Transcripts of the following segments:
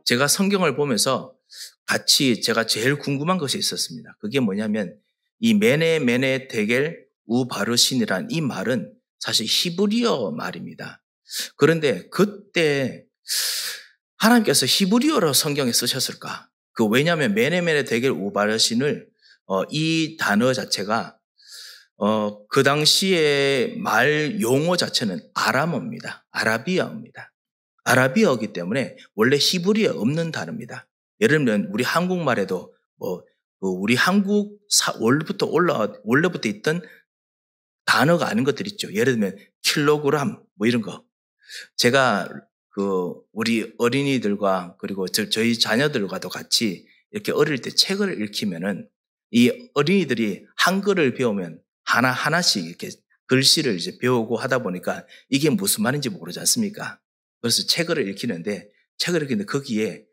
제가 성경을 보면서 같이 제가 제일 궁금한 것이 있었습니다. 그게 뭐냐면 이 메네 데겔 우바르신이란 이 말은 사실 히브리어 말입니다. 그런데 그때 하나님께서 히브리어로 성경에 쓰셨을까? 왜냐하면 메네 데겔 우바르신을 이 단어 자체가 그 당시에 말 용어 자체는 아람어입니다. 아라비어입니다. 아라비어이기 때문에 원래 히브리어에 없는 단어입니다. 예를 들면 우리 한국말에도 우리 한국 원래부터 있던 단어가 아닌 것들 있죠. 예를 들면 킬로그램 이런 거. 제가 우리 어린이들과 그리고 저희 자녀들과도 같이 이렇게 어릴 때 책을 읽히면은 이 어린이들이 한글을 배우면 하나씩 이렇게 글씨를 이제 배우고 하다 보니까 이게 무슨 말인지 모르지 않습니까? 그래서 책을 읽히는데 거기에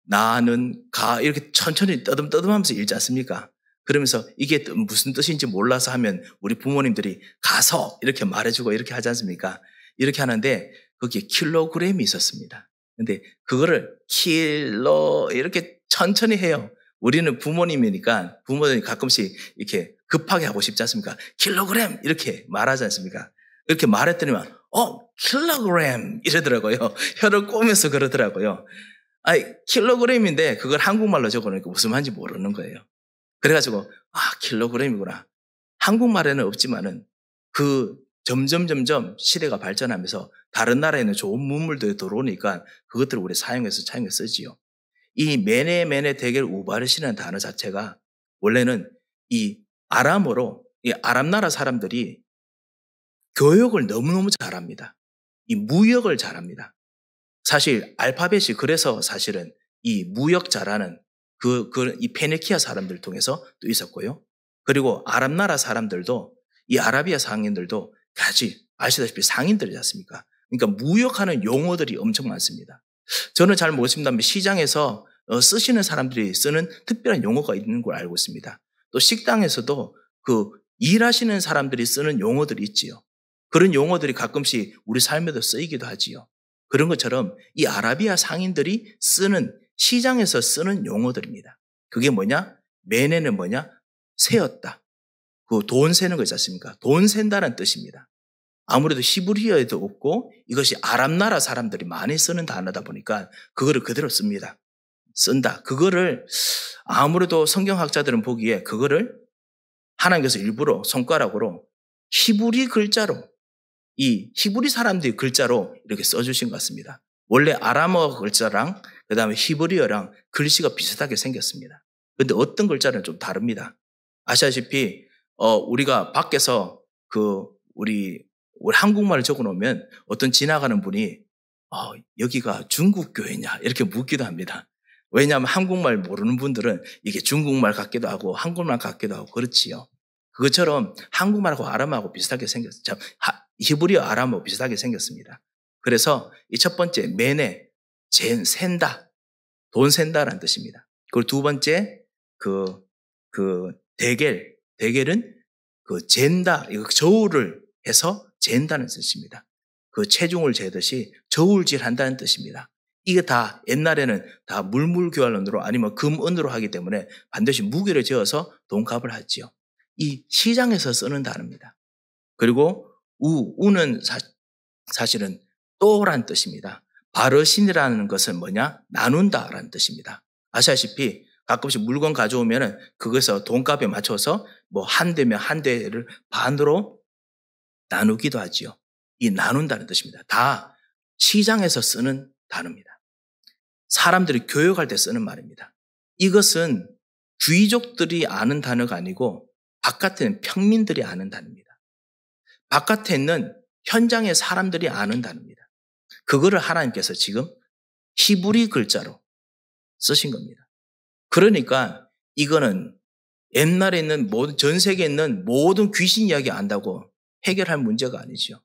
나는 가 이렇게 천천히 떠듬떠듬하면서 읽지 않습니까? 그러면서 이게 무슨 뜻인지 몰라서 하면 우리 부모님들이 가서 이렇게 말해주고 이렇게 하지 않습니까? 이렇게 하는데 거기에 킬로그램이 있었습니다. 근데 그거를 이렇게 천천히 해요. 우리는 부모님이니까 부모님이 가끔씩 이렇게 급하게 하고 싶지 않습니까? 킬로그램 이렇게 말하지 않습니까? 이렇게 말했더니만 킬로그램 이러더라고요. 혀를 꼬면서 그러더라고요. 킬로그램인데 그걸 한국말로 적어놓으니까 무슨 말인지 모르는 거예요. 그래가지고 킬로그램이구나. 한국말에는 없지만은 점점 시대가 발전하면서 다른 나라에는 좋은 문물들이 들어오니까 그것들을 우리 사용해서 쓰지요. 이 메네 데겔 우바르시라는 단어 자체가 원래는 이 아람어로 이 아람 나라 사람들이 교육을 너무너무 잘합니다. 이 무역을 잘합니다. 사실 알파벳이 그래서 사실은 이 무역 잘하는 이 페니키아 사람들 통해서 또 있었고요. 그리고 아랍 나라 사람들도 이 아라비아 상인들도 같이 아시다시피 상인들이지 않습니까? 그러니까 무역하는 용어들이 엄청 많습니다. 저는 잘 모르겠습니다만 시장에서 쓰시는 사람들이 쓰는 특별한 용어가 있는 걸 알고 있습니다. 또 식당에서도 일하시는 사람들이 쓰는 용어들이 있지요. 그런 용어들이 가끔씩 우리 삶에도 쓰이기도 하지요. 그런 것처럼 이 아라비아 상인들이 시장에서 쓰는 용어들입니다. 그게 뭐냐? 메네는 뭐냐? 세었다. 돈 세는 거 있지 않습니까? 돈 센다는 뜻입니다. 아무래도 히브리어에도 없고 이것이 아랍 나라 사람들이 많이 쓰는 단어다 보니까 그거를 그대로 쓴다. 그거를 아무래도 성경학자들은 보기에 그거를 하나님께서 일부러 손가락으로 이 히브리 사람들의 글자로 이렇게 써주신 것 같습니다. 원래 아람어 글자랑 그 다음에 히브리어랑 글씨가 비슷하게 생겼습니다. 그런데 어떤 글자는 좀 다릅니다. 아시다시피 우리가 밖에서 우리 한국말을 적어놓으면 어떤 지나가는 분이 여기가 중국 교회냐 이렇게 묻기도 합니다. 왜냐하면 한국말 모르는 분들은 이게 중국말 같기도 하고 한국말 같기도 하고 그렇지요. 그것처럼 한국말하고 아람어하고 비슷하게 생겼어요. 히브리어 아람어 비슷하게 생겼습니다. 그래서 이 첫 번째 메네 센다 돈 센다라는 뜻입니다. 그리고 두 번째 데겔은 잰다 이거 저울을 해서 잰다는 뜻입니다. 체중을 재듯이 저울질한다는 뜻입니다. 이게 다 옛날에는 다 물물교환론으로 아니면 금은으로 하기 때문에 반드시 무게를 재어서 돈값을 하지요. 이 시장에서 쓰는 단어입니다. 그리고 우는 사실은 또란 뜻입니다. 바르신이라는 것은 뭐냐? 나눈다라는 뜻입니다. 아시다시피 가끔씩 물건 가져오면은 그것에서 돈값에 맞춰서 한 대면 한 대를 반으로 나누기도 하지요. 이 나눈다는 뜻입니다. 다 시장에서 쓰는 단어입니다. 사람들이 교역할 때 쓰는 말입니다. 이것은 귀족들이 아는 단어가 아니고 바깥에는 평민들이 아는 단어입니다. 바깥에 있는 현장의 사람들이 아는 단어입니다. 그거를 하나님께서 지금 히브리 글자로 쓰신 겁니다. 그러니까 이거는 옛날에 있는 전 세계에 있는 모든 귀신 이야기 안다고 해결할 문제가 아니죠.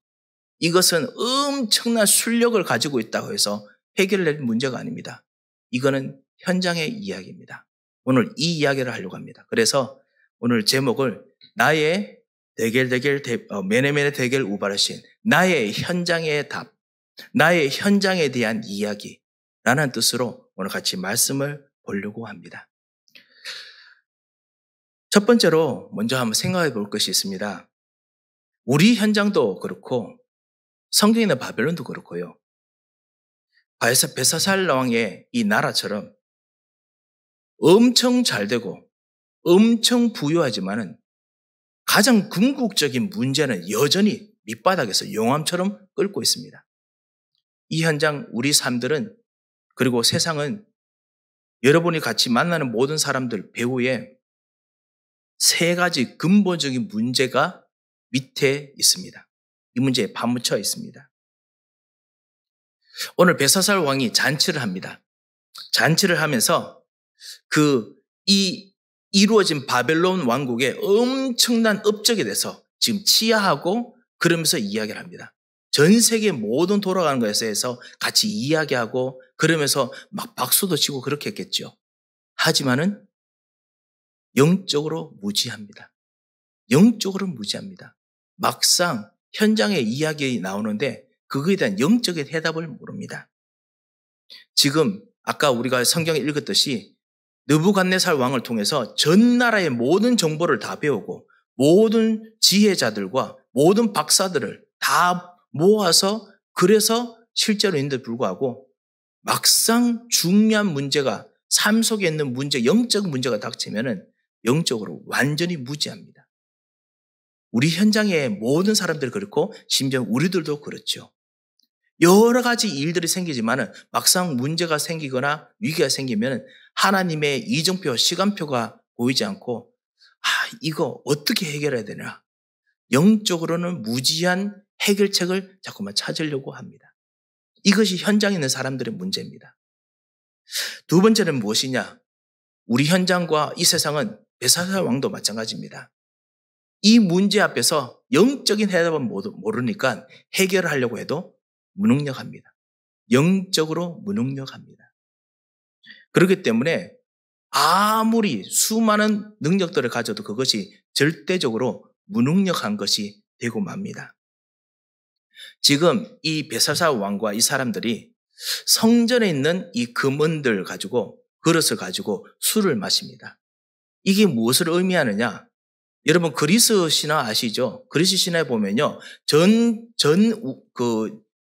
이것은 엄청난 술력을 가지고 있다고 해서 해결될 문제가 아닙니다. 이거는 현장의 이야기입니다. 오늘 이 이야기를 하려고 합니다. 그래서 오늘 제목을 나의 메네 데겔 우바르신 나의 현장의 답, 나의 현장에 대한 이야기 라는 뜻으로 오늘 같이 말씀을 보려고 합니다. 첫 번째로 먼저 한번 생각해 볼 것이 있습니다. 우리 현장도 그렇고 성경에 있는 바벨론도 그렇고요. 벨사살 왕의 이 나라처럼 엄청 잘 되고 엄청 부유하지만은 가장 궁극적인 문제는 여전히 밑바닥에서 용암처럼 끓고 있습니다. 이 현장 우리 삶들은 그리고 세상은 여러분이 같이 만나는 모든 사람들 배후에 세 가지 근본적인 문제가 밑에 있습니다. 이 문제에 파묻혀 있습니다. 오늘 벨사살 왕이 잔치를 합니다. 잔치를 하면서 이루어진 바벨론 왕국의 엄청난 업적에 대해서 지금 치하하고 그러면서 이야기를 합니다. 전 세계 모든 돌아가는 것에 대해서 같이 이야기하고 그러면서 막 박수도 치고 그렇게 했겠죠. 하지만은 영적으로 무지합니다. 영적으로 무지합니다. 막상 현장에 이야기 나오는데 그거에 대한 영적인 해답을 모릅니다. 지금 아까 우리가 성경에 읽었듯이 느부갓네살 왕을 통해서 전 나라의 모든 정보를 다 배우고 모든 지혜자들과 모든 박사들을 다 모아서 그래서 실제로 있는데 불구하고 막상 중요한 문제가 삶 속에 있는 문제, 영적 문제가 닥치면은 영적으로 완전히 무지합니다. 우리 현장의 모든 사람들이 그렇고 심지어 우리들도 그렇죠. 여러 가지 일들이 생기지만은 막상 문제가 생기거나 위기가 생기면 하나님의 이정표, 시간표가 보이지 않고 이거 어떻게 해결해야 되나? 영적으로는 무지한 해결책을 자꾸만 찾으려고 합니다. 이것이 현장에 있는 사람들의 문제입니다. 두 번째는 무엇이냐? 우리 현장과 이 세상은 벨사살 왕도 마찬가지입니다. 이 문제 앞에서 영적인 해답은 모르니까 해결을 하려고 해도 무능력합니다. 영적으로 무능력합니다. 그렇기 때문에 아무리 수많은 능력들을 가져도 그것이 절대적으로 무능력한 것이 되고 맙니다. 지금 이 벨사살 왕과 이 사람들이 성전에 있는 이 금은들 가지고 그릇을 가지고 술을 마십니다. 이게 무엇을 의미하느냐? 여러분 그리스 신화 아시죠? 그리스 신화에 보면요.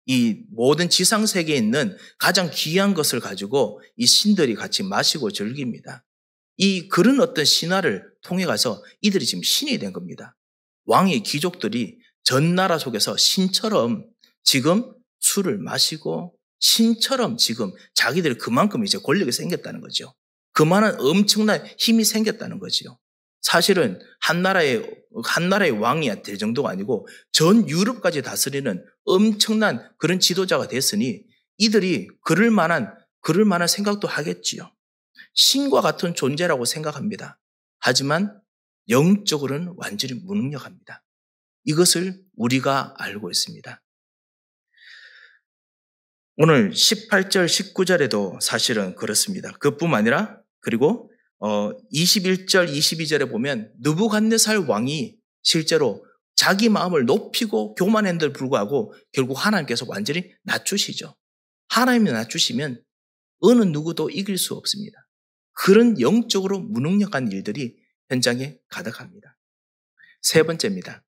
이 모든 지상 세계에 있는 가장 귀한 것을 가지고 이 신들이 같이 마시고 즐깁니다. 그런 어떤 신화를 통해 가서 이들이 지금 신이 된 겁니다. 왕의 귀족들이 전 나라 속에서 신처럼 지금 술을 마시고 신처럼 지금 자기들이 그만큼 이제 권력이 생겼다는 거죠. 그만한 엄청난 힘이 생겼다는 거죠. 사실은 한 나라의 왕이 될 정도가 아니고 전 유럽까지 다스리는 엄청난 그런 지도자가 됐으니 이들이 그럴 만한 생각도 하겠지요. 신과 같은 존재라고 생각합니다. 하지만 영적으로는 완전히 무능력합니다. 이것을 우리가 알고 있습니다. 오늘 18절, 19절에도 사실은 그렇습니다. 그뿐만 아니라 그리고 21절, 22절에 보면 느부갓네살 왕이 실제로 자기 마음을 높이고 교만했는데도 불구하고 결국 하나님께서 완전히 낮추시죠. 하나님이 낮추시면 어느 누구도 이길 수 없습니다. 그런 영적으로 무능력한 일들이 현장에 가득합니다. 세 번째입니다.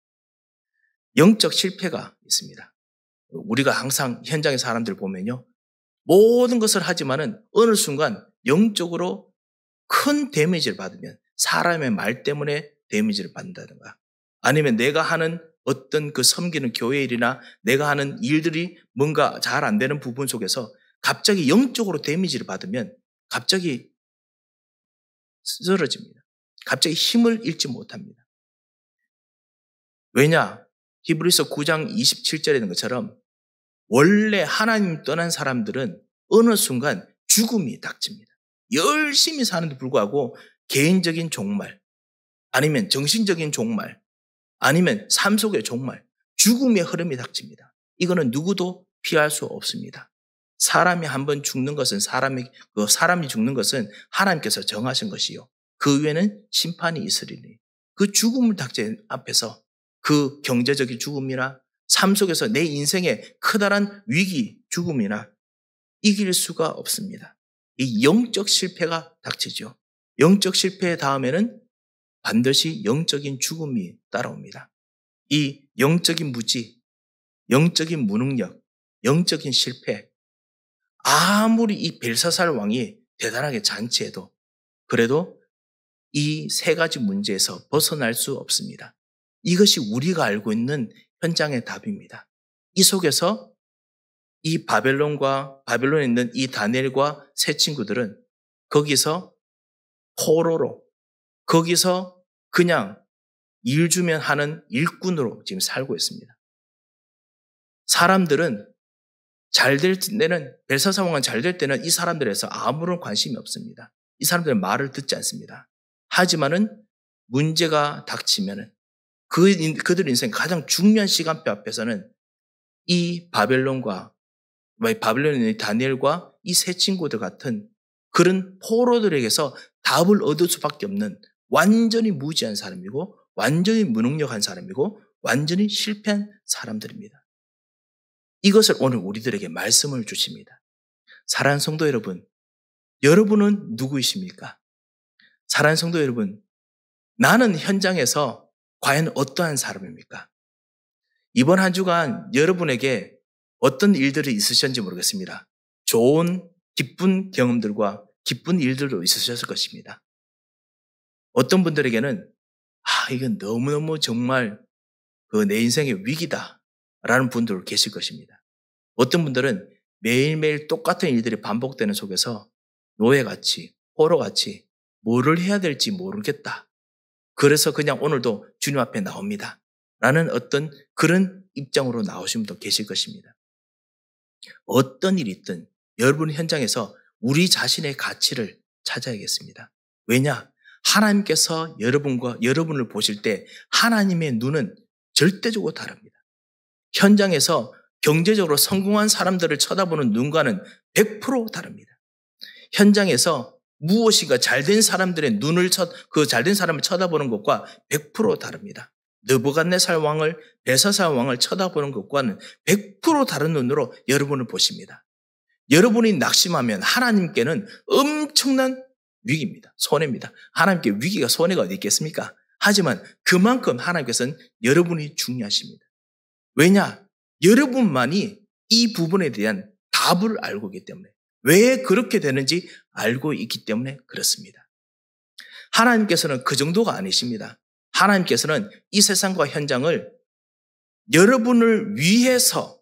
영적 실패가 있습니다. 우리가 항상 현장의 사람들 보면요. 모든 것을 하지만은 어느 순간 영적으로 큰 데미지를 받으면 사람의 말 때문에 데미지를 받는다든가 아니면 내가 하는 어떤 그 섬기는 교회 일이나 내가 하는 일들이 뭔가 잘 안 되는 부분 속에서 갑자기 영적으로 데미지를 받으면 갑자기 쓰러집니다. 갑자기 힘을 잃지 못합니다. 왜냐? 히브리서 9장 27절에 있는 것처럼 원래 하나님 떠난 사람들은 어느 순간 죽음이 닥칩니다. 열심히 사는데 불구하고 개인적인 종말, 아니면 정신적인 종말, 아니면 삶 속의 종말, 죽음의 흐름이 닥칩니다. 이거는 누구도 피할 수 없습니다. 사람이 한번 죽는 것은 사람이 죽는 것은 하나님께서 정하신 것이요. 그 위에는 심판이 있으리니 그 죽음을 닥친 앞에서 그 경제적인 죽음이나 삶 속에서 내 인생의 커다란 위기, 죽음이나 이길 수가 없습니다. 이 영적 실패가 닥치죠. 영적 실패 다음에는 반드시 영적인 죽음이 따라옵니다. 이 영적인 무지, 영적인 무능력, 영적인 실패, 아무리 이 벨사살 왕이 대단하게 잔치해도 그래도 이 세 가지 문제에서 벗어날 수 없습니다. 이것이 우리가 알고 있는 현장의 답입니다. 이 속에서 이 바벨론에 있는 이 다니엘과 세 친구들은 거기서 포로로, 거기서 그냥 일 주면 하는 일꾼으로 지금 살고 있습니다. 사람들은 잘 될 때는, 벨사살 왕은 잘 될 때는 이 사람들에서 아무런 관심이 없습니다. 이 사람들은 말을 듣지 않습니다. 하지만은 문제가 닥치면은 그들 인생 가장 중요한 시간표 앞에서는 이 바벨론에 있는 다니엘과 이 세 친구들 같은 그런 포로들에게서 답을 얻을 수밖에 없는 완전히 무지한 사람이고 완전히 무능력한 사람이고 완전히 실패한 사람들입니다. 이것을 오늘 우리들에게 말씀을 주십니다. 사랑하는 성도 여러분, 여러분은 누구이십니까? 사랑하는 성도 여러분, 나는 현장에서 과연 어떠한 사람입니까? 이번 한 주간 여러분에게 어떤 일들이 있으셨는지 모르겠습니다. 좋은 기쁜 경험들과 기쁜 일들도 있으셨을 것입니다. 어떤 분들에게는 이건 너무너무 정말 내 인생의 위기다 라는 분들 계실 것입니다. 어떤 분들은 매일매일 똑같은 일들이 반복되는 속에서 노예같이, 포로같이 뭐를 해야 될지 모르겠다. 그래서 그냥 오늘도 주님 앞에 나옵니다. 라는 어떤 그런 입장으로 나오신 분도 계실 것입니다. 어떤 일이 있든 여러분 현장에서 우리 자신의 가치를 찾아야겠습니다. 왜냐? 하나님께서 여러분을 보실 때 하나님의 눈은 절대적으로 다릅니다. 현장에서 경제적으로 성공한 사람들을 쳐다보는 눈과는 100% 다릅니다. 현장에서 무엇인가 잘된 사람들의 그 잘된 사람을 쳐다보는 것과 100% 다릅니다. 느부갓네살 왕을, 벨사살 왕을 쳐다보는 것과는 100% 다른 눈으로 여러분을 보십니다. 여러분이 낙심하면 하나님께는 엄청난 위기입니다. 손해입니다. 하나님께 위기가 손해가 어디 있겠습니까? 하지만 그만큼 하나님께서는 여러분이 중요하십니다. 왜냐? 여러분만이 이 부분에 대한 답을 알고 있기 때문에, 왜 그렇게 되는지 알고 있기 때문에 그렇습니다. 하나님께서는 그 정도가 아니십니다. 하나님께서는 이 세상과 현장을 여러분을 위해서,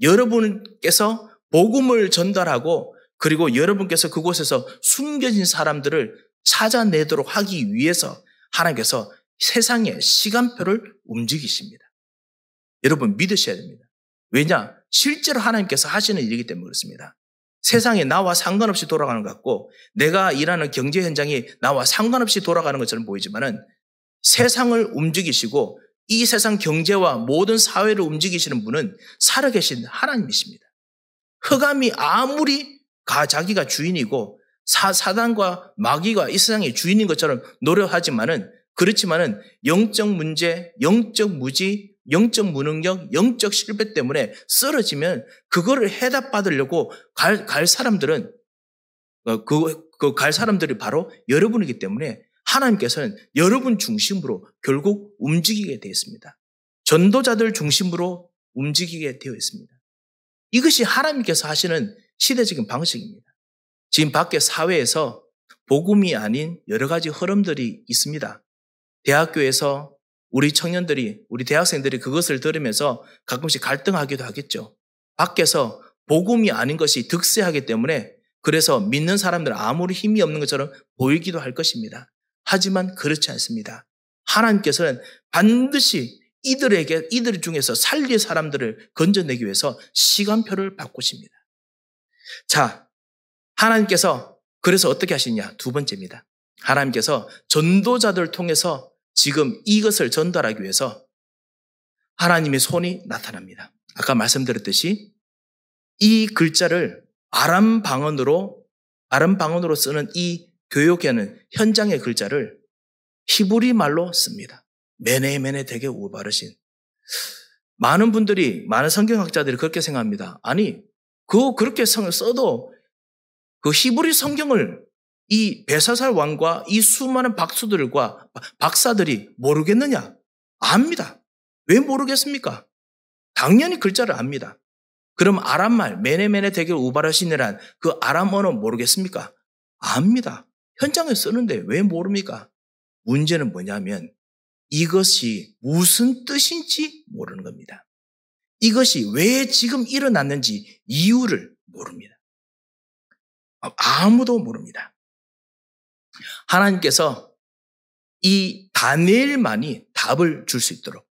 여러분께서 복음을 전달하고 그리고 여러분께서 그곳에서 숨겨진 사람들을 찾아내도록 하기 위해서 하나님께서 세상의 시간표를 움직이십니다. 여러분 믿으셔야 됩니다. 왜냐? 실제로 하나님께서 하시는 일이기 때문에 그렇습니다. 세상에 나와 상관없이 돌아가는 것 같고 내가 일하는 경제 현장이 나와 상관없이 돌아가는 것처럼 보이지만은 세상을 움직이시고 이 세상 경제와 모든 사회를 움직이시는 분은 살아계신 하나님이십니다. 흑암이 아무리 자기가 주인이고 사단과 마귀가 이 세상의 주인인 것처럼 노력하지만은 그렇지만은 영적 문제, 영적 무지, 영적 무능력, 영적 실패 때문에 쓰러지면 그거를 해답받으려고 갈 사람들은 갈 사람들이 바로 여러분이기 때문에 하나님께서는 여러분 중심으로 결국 움직이게 되어 있습니다. 전도자들 중심으로 움직이게 되어 있습니다. 이것이 하나님께서 하시는 시대적인 방식입니다. 지금 밖에 사회에서 복음이 아닌 여러 가지 흐름들이 있습니다. 대학교에서 우리 청년들이, 우리 대학생들이 그것을 들으면서 가끔씩 갈등하기도 하겠죠. 밖에서 복음이 아닌 것이 득세하기 때문에 그래서 믿는 사람들은 아무리 힘이 없는 것처럼 보이기도 할 것입니다. 하지만 그렇지 않습니다. 하나님께서는 반드시 이들 중에서 살릴 사람들을 건져내기 위해서 시간표를 바꾸십니다. 자, 하나님께서 그래서 어떻게 하시냐? 두 번째입니다. 하나님께서 전도자들을 통해서 지금 이것을 전달하기 위해서 하나님의 손이 나타납니다. 아까 말씀드렸듯이 이 글자를 아람 방언으로 쓰는 이 교역에는 현장의 글자를 히브리 말로 씁니다. 메네 되게 우바르신. 많은 성경학자들이 그렇게 생각합니다. 아니, 그렇게 성을 써도 그 히브리 성경을 이 벨사살 왕과 이 수많은 박사들이 모르겠느냐? 압니다. 왜 모르겠습니까? 당연히 글자를 압니다. 그럼 아람말 메네메네 대겔 우바르신이란 그 아람 언어 모르겠습니까? 압니다. 현장에 쓰는데 왜 모릅니까? 문제는 뭐냐면 이것이 무슨 뜻인지 모르는 겁니다. 이것이 왜 지금 일어났는지 이유를 모릅니다. 아무도 모릅니다. 하나님께서 이 다니엘만이 답을 줄 수 있도록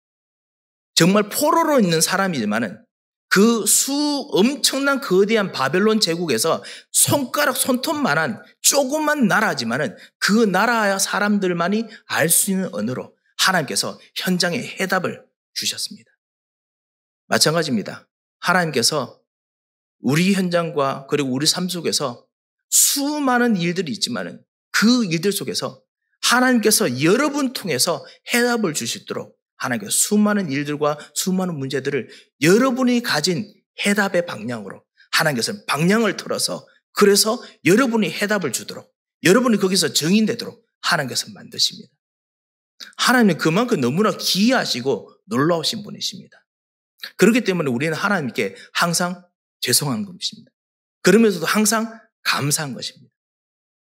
정말 포로로 있는 사람이지만은 그 엄청난 거대한 바벨론 제국에서 손톱만한 조그만 나라지만은 그 나라 사람들만이 알 수 있는 언어로 하나님께서 현장에 해답을 주셨습니다. 마찬가지입니다. 하나님께서 우리 현장과 그리고 우리 삶 속에서 수많은 일들이 있지만은 그 일들 속에서 하나님께서 여러분 통해서 해답을 주시도록 하나님께서 수많은 일들과 수많은 문제들을 여러분이 가진 해답의 방향으로 하나님께서 방향을 틀어서 그래서 여러분이 해답을 주도록 여러분이 거기서 증인되도록 하나님께서 만드십니다. 하나님은 그만큼 너무나 기이하시고 놀라우신 분이십니다. 그렇기 때문에 우리는 하나님께 항상 죄송한 것입니다. 그러면서도 항상 감사한 것입니다.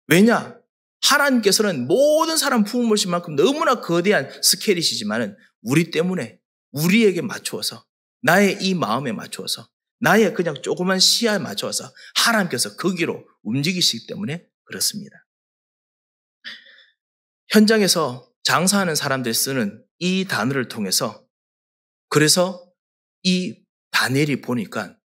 왜냐? 하나님께서는 모든 사람 품으신 만큼 너무나 거대한 스케일이시지만은 우리 때문에 우리에게 맞추어서 나의 이 마음에 맞추어서 나의 그냥 조그만 시야에 맞추어서 하나님께서 거기로 움직이시기 때문에 그렇습니다. 현장에서 장사하는 사람들이 쓰는 이 단어를 통해서 그래서 이 다니엘이 보니까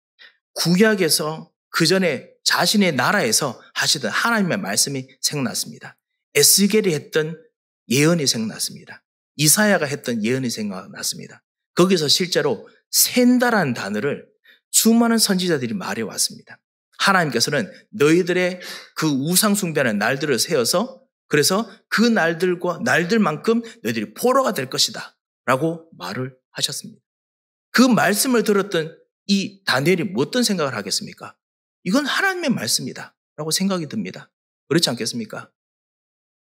구약에서 그 전에 자신의 나라에서 하시던 하나님의 말씀이 생각났습니다. 에스겔이 했던 예언이 생각났습니다. 이사야가 했던 예언이 생각났습니다. 거기서 실제로 샌다라는 단어를 수많은 선지자들이 말해왔습니다. 하나님께서는 너희들의 그 우상 숭배하는 날들을 세워서 그래서 그 날들만큼 너희들이 포로가 될 것이다 라고 말을 하셨습니다. 그 말씀을 들었던 이 다니엘이 어떤 생각을 하겠습니까? 이건 하나님의 말씀이다 라고 생각이 듭니다. 그렇지 않겠습니까?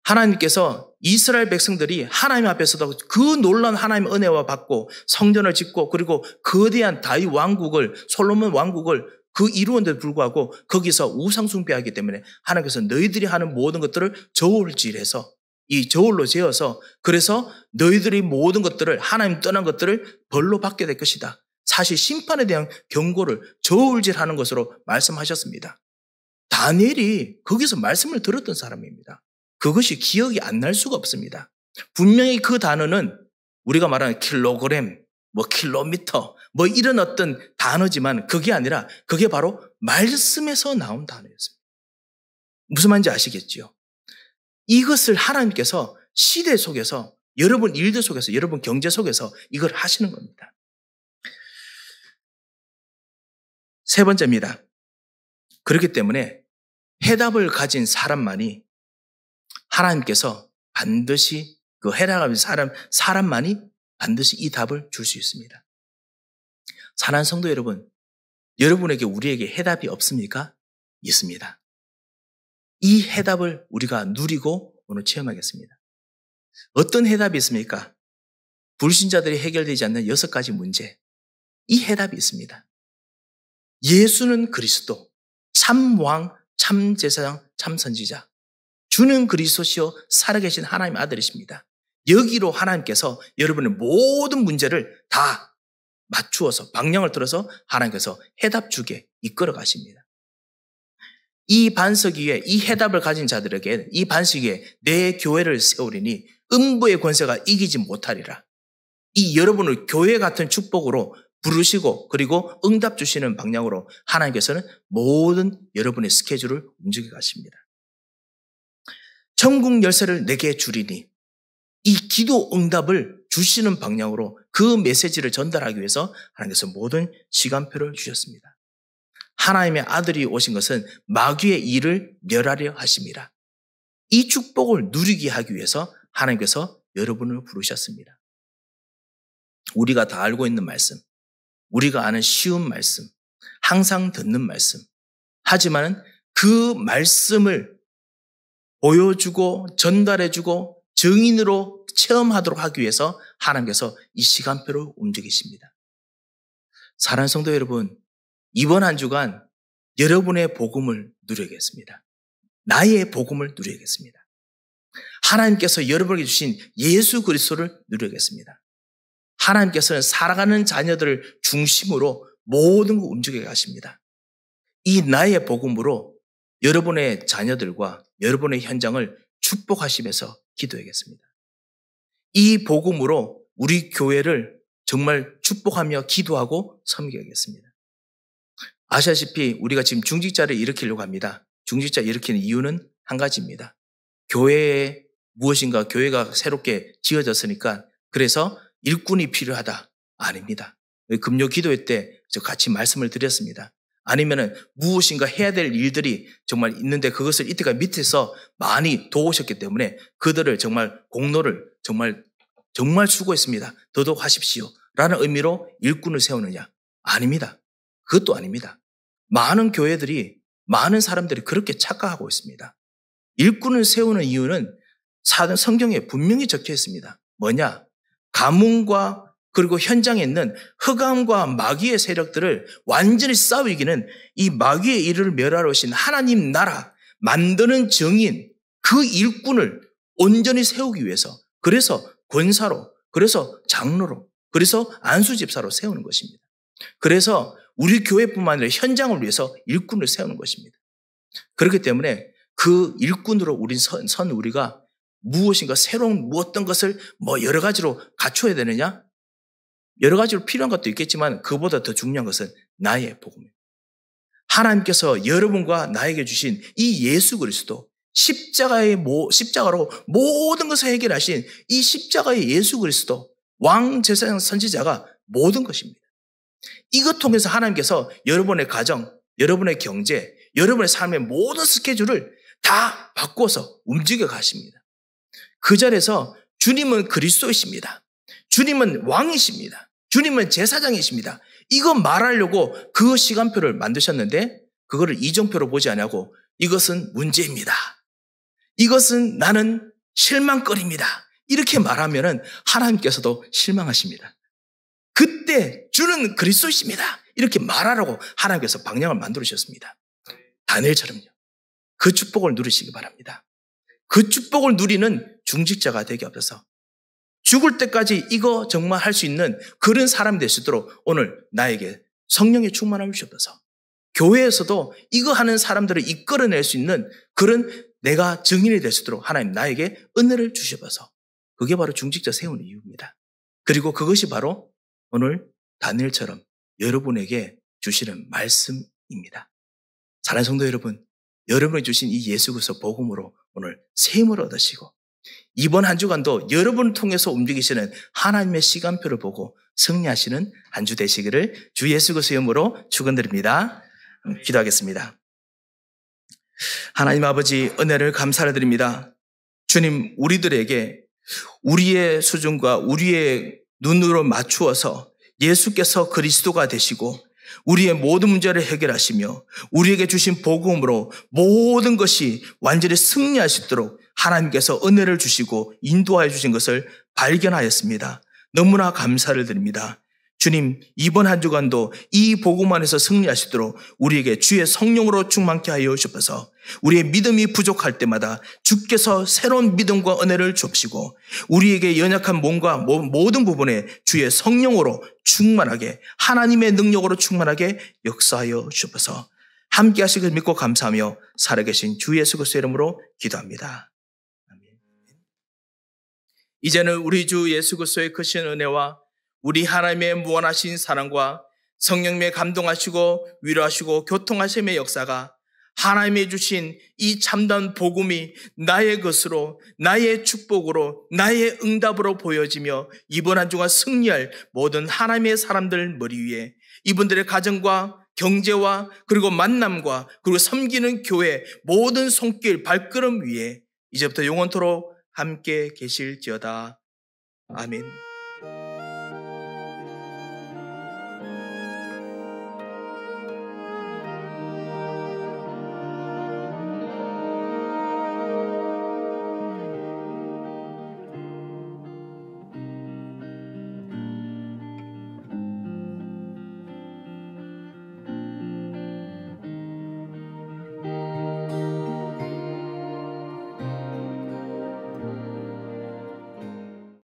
하나님께서 이스라엘 백성들이 하나님 앞에서도 그 놀라운 하나님의 은혜와 받고 성전을 짓고 그리고 거대한 다윗 왕국을 솔로몬 왕국을 그 이루었는데도 불구하고 거기서 우상숭배하기 때문에 하나님께서 너희들이 하는 모든 것들을 저울질해서 이 저울로 재어서 그래서 너희들이 모든 것들을 하나님 떠난 것들을 벌로 받게 될 것이다. 사실 심판에 대한 경고를 저울질하는 것으로 말씀하셨습니다. 다니엘이 거기서 말씀을 들었던 사람입니다. 그것이 기억이 안 날 수가 없습니다. 분명히 그 단어는 우리가 말하는 킬로그램, 킬로미터, 이런 어떤 단어지만 그게 아니라 그게 바로 말씀에서 나온 단어였습니다. 무슨 말인지 아시겠지요? 이것을 하나님께서 시대 속에서 여러분 일들 속에서 여러분 경제 속에서 이걸 하시는 겁니다. 세 번째입니다. 그렇기 때문에 해답을 가진 사람만이 하나님께서 반드시 그 해답을 가진 사람만이 반드시 이 답을 줄 수 있습니다. 사랑하는 성도 여러분, 여러분에게 우리에게 해답이 없습니까? 있습니다. 이 해답을 우리가 누리고 오늘 체험하겠습니다. 어떤 해답이 있습니까? 불신자들이 해결되지 않는 6가지 문제. 이 해답이 있습니다. 예수는 그리스도, 참 왕, 참 제사장, 참 선지자. 주는 그리스도시요 살아계신 하나님의 아들이십니다. 여기로 하나님께서 여러분의 모든 문제를 다 맞추어서 방향을 틀어서 하나님께서 해답 주게 이끌어 가십니다. 이 반석 위에 이 해답을 가진 자들에게 이 반석 위에 내 교회를 세우리니 음부의 권세가 이기지 못하리라. 이 여러분을 교회 같은 축복으로 부르시고 그리고 응답 주시는 방향으로 하나님께서는 모든 여러분의 스케줄을 움직여 가십니다. 천국 열쇠를 내게 주리니 이 기도 응답을 주시는 방향으로 그 메시지를 전달하기 위해서 하나님께서 모든 시간표를 주셨습니다. 하나님의 아들이 오신 것은 마귀의 일을 멸하려 하심이라. 이 축복을 누리게 하기 위해서 하나님께서 여러분을 부르셨습니다. 우리가 다 알고 있는 말씀, 우리가 아는 쉬운 말씀, 항상 듣는 말씀. 하지만 그 말씀을 보여주고 전달해주고 증인으로 체험하도록 하기 위해서 하나님께서 이 시간표를 움직이십니다. 사랑하는 성도 여러분, 이번 한 주간 여러분의 복음을 누려야겠습니다. 나의 복음을 누려야겠습니다. 하나님께서 여러분에게 주신 예수 그리스도를 누려야겠습니다. 하나님께서는 살아가는 자녀들을 중심으로 모든 걸 움직여 가십니다. 이 나의 복음으로 여러분의 자녀들과 여러분의 현장을 축복하시면서 기도하겠습니다. 이 복음으로 우리 교회를 정말 축복하며 기도하고 섬기겠습니다. 아시다시피 우리가 지금 중직자를 일으키려고 합니다. 중직자 일으키는 이유는 한 가지입니다. 교회에 무엇인가 교회가 새롭게 지어졌으니까 그래서 일꾼이 필요하다. 아닙니다. 금요 기도회 때 같이 말씀을 드렸습니다. 아니면은 무엇인가 해야 될 일들이 정말 있는데 그것을 이때까지 밑에서 많이 도우셨기 때문에 그들을 정말 공로를 정말 수고했습니다. 더더욱 하십시오. 라는 의미로 일꾼을 세우느냐? 아닙니다. 그것도 아닙니다. 많은 교회들이 많은 사람들이 그렇게 착각하고 있습니다. 일꾼을 세우는 이유는 성경에 분명히 적혀 있습니다. 뭐냐? 가뭄과 그리고 현장에 있는 흑암과 마귀의 세력들을 완전히 싸워 이기는 이 마귀의 일을 멸하러 오신 하나님 나라 만드는 증인 그 일꾼을 온전히 세우기 위해서 그래서 권사로 그래서 장로로 그래서 안수집사로 세우는 것입니다. 그래서 우리 교회뿐만 아니라 현장을 위해서 일꾼을 세우는 것입니다. 그렇기 때문에 그 일꾼으로 우리가 무엇인가 새로운 어떤 것을 여러 가지로 갖춰야 되느냐? 여러 가지로 필요한 것도 있겠지만 그보다 더 중요한 것은 나의 복음입니다. 하나님께서 여러분과 나에게 주신 이 예수 그리스도 십자가로 모든 것을 해결하신 이 십자가의 예수 그리스도 왕 제사장 선지자가 모든 것입니다. 이것 통해서 하나님께서 여러분의 가정, 여러분의 경제, 여러분의 삶의 모든 스케줄을 다 바꿔서 움직여 가십니다. 그 자리에서 주님은 그리스도이십니다. 주님은 왕이십니다. 주님은 제사장이십니다. 이거 말하려고 그 시간표를 만드셨는데 그거를 이정표로 보지 않고 이것은 문제입니다. 이것은 나는 실망거리입니다. 이렇게 말하면은 하나님께서도 실망하십니다. 그때 주는 그리스도이십니다. 이렇게 말하라고 하나님께서 방향을 만들으셨습니다. 다니엘처럼요. 그 축복을 누리시기 바랍니다. 그 축복을 누리는 중직자가 되게 하옵소서. 죽을 때까지 이거 정말 할 수 있는 그런 사람이 될 수 있도록 오늘 나에게 성령의 충만함을 주옵소서. 교회에서도 이거 하는 사람들을 이끌어낼 수 있는 그런 내가 증인이 될 수 있도록 하나님 나에게 은혜를 주셔서 그게 바로 중직자 세우는 이유입니다. 그리고 그것이 바로 오늘 다니엘처럼 여러분에게 주시는 말씀입니다. 사랑하는 성도 여러분, 여러분이 주신 이 예수 그리스도 복음으로 오늘 세임을 얻으시고 이번 한 주간도 여러분을 통해서 움직이시는 하나님의 시간표를 보고 승리하시는 한 주 되시기를 주 예수 그리스도의 이름으로 축원드립니다. 기도하겠습니다. 하나님 아버지 은혜를 감사를 드립니다. 주님 우리들에게 우리의 수준과 우리의 눈으로 맞추어서 예수께서 그리스도가 되시고 우리의 모든 문제를 해결하시며 우리에게 주신 복음으로 모든 것이 완전히 승리할 수 있도록 하나님께서 은혜를 주시고 인도하여 주신 것을 발견하였습니다. 너무나 감사를 드립니다. 주님, 이번 한 주간도 이 복음 안에서 승리할 수 있도록 우리에게 주의 성령으로 충만케 하여 주셔서 우리의 믿음이 부족할 때마다 주께서 새로운 믿음과 은혜를 주시고 우리에게 연약한 몸과 모든 부분에 주의 성령으로 충만하게 하나님의 능력으로 충만하게 역사하여 주셔서 함께 하시길 믿고 감사하며 살아계신 주 예수 그리스도의 이름으로 기도합니다. 아멘. 이제는 우리 주 예수 그리스도의 크신 은혜와 우리 하나님의 무한하신 사랑과 성령님의 감동하시고 위로하시고 교통하심의 역사가 하나님이 주신 이 참된 복음이 나의 것으로 나의 축복으로 나의 응답으로 보여지며 이번 한 주간 승리할 모든 하나님의 사람들 머리 위에 이분들의 가정과 경제와 그리고 만남과 그리고 섬기는 교회 모든 손길 발걸음 위에 이제부터 영원토록 함께 계실지어다. 아멘.